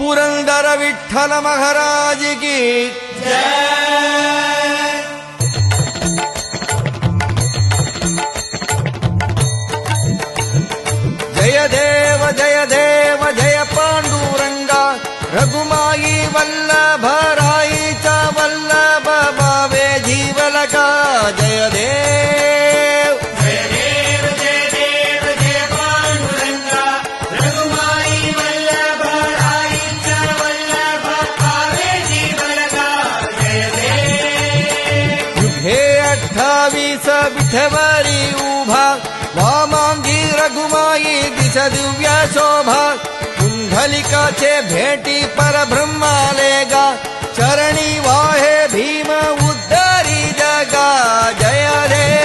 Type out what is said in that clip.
पुरंदर विठ्ठल महाराज की जय देव जय देव जय पांडुरंगा रघुमाई वल्लभ राईचा वल्लभ भावे जीवलका जय देव जय देव जय देव जय पांडुरंगा रघुमाई वल्लभ राईचा वल्लभ भावे जीवलका जय देव युगे 28 विठवरी उभा वामांगी रघुमाई दिस दिव्य शोभा कुंडलिकाचे भेटी परब्रह्मालेगा चरणी वाहे भीम उद्धारी जगा जय देव